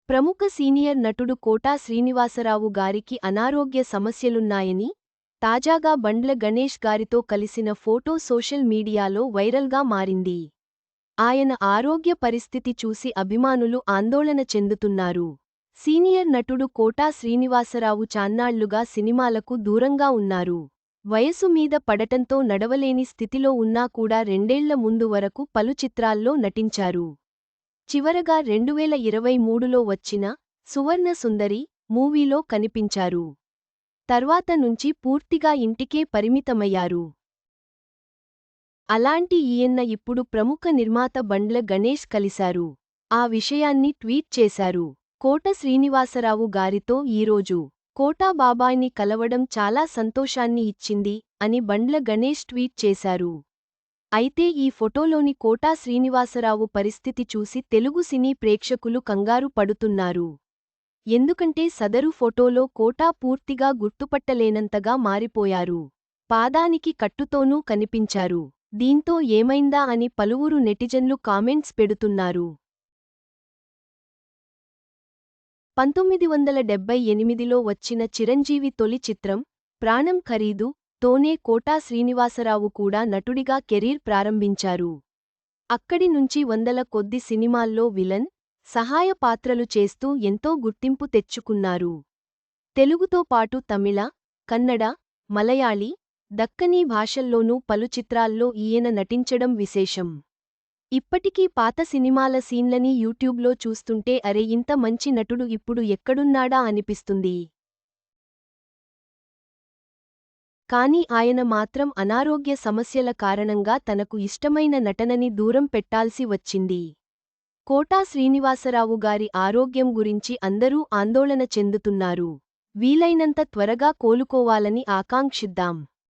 ప్రముఖ సీనియర్ నటుడు కోటా శ్రీనివాసరావు గారికి అనారోగ్య సమస్యలున్నాయని, తాజాగా బండ్ల గణేష్ గారితో కలిసిన ఫోటో సోషల్ మీడియాలో వైరల్గా మారింది. ఆయన ఆరోగ్య పరిస్థితి చూసి అభిమానులు ఆందోళన చెందుతున్నారు. సీనియర్ నటుడు కోటా శ్రీనివాసరావు చాన్నాళ్లుగా సినిమాలకు దూరంగా ఉన్నారు. వయసు మీద పడటంతో నడవలేని స్థితిలో ఉన్నా కూడా రెండేళ్ల ముందు వరకు పలు చిత్రాల్లో నటించారు. చివరగా 2023లో వచ్చిన సువర్ణ సుందరి మూవీలో కనిపించారు. తర్వాత నుంచి పూర్తిగా ఇంటికే పరిమితమయ్యారు. అలాంటి ఈయన్న ఇప్పుడు ప్రముఖ నిర్మాత బండ్ల గణేష్ కలిశారు. ఆ విషయాన్ని ట్వీట్ చేశారు. కోట శ్రీనివాసరావు గారితో ఈరోజు కోటా బాబాయ్ని కలవడం చాలా సంతోషాన్ని ఇచ్చింది అని బండ్ల గణేష్ ట్వీట్ చేశారు. అయితే ఈ ఫోటోలోని కోటా శ్రీనివాసరావు పరిస్థితి చూసి తెలుగు సినీ ప్రేక్షకులు కంగారు పడుతున్నారు. ఎందుకంటే సదరు ఫోటోలో కోటా పూర్తిగా గుర్తుపట్టలేనంతగా మారిపోయారు. పాదానికి కట్టుతోనూ కనిపించారు. దీంతో ఏమైందా అని పలువురు నెటిజన్లు కామెంట్స్ పెడుతున్నారు. 1978లో వచ్చిన చిరంజీవి తొలి చిత్రం ప్రాణం ఖరీదు తోనే కోటా శ్రీనివాసరావు కూడా నటుడిగా కెరీర్ ప్రారంభించారు. అక్కడి నుంచి వందల కొద్ది సినిమాల్లో విలన్, సహాయ పాత్రలు చేస్తూ ఎంతో గుర్తింపు తెచ్చుకున్నారు. తెలుగుతో పాటు తమిళ, కన్నడ, మలయాళీ, దక్కనీ భాషల్లోనూ పలు చిత్రాల్లో ఈయన నటించడం విశేషం. ఇప్పటికీ పాత సినిమాల సీన్లని యూట్యూబ్లో చూస్తుంటే అరే ఇంత మంచి నటుడు ఇప్పుడు ఎక్కడున్నాడా అనిపిస్తుంది. కానీ ఆయన మాత్రం అనారోగ్య సమస్యల కారణంగా తనకు ఇష్టమైన నటనని దూరం పెట్టాల్సి వచ్చింది. కోటా శ్రీనివాసరావు గారి ఆరోగ్యం గురించి అందరూ ఆందోళన చెందుతున్నారు. వీలైనంత త్వరగా కోలుకోవాలని ఆకాంక్షిద్దాం.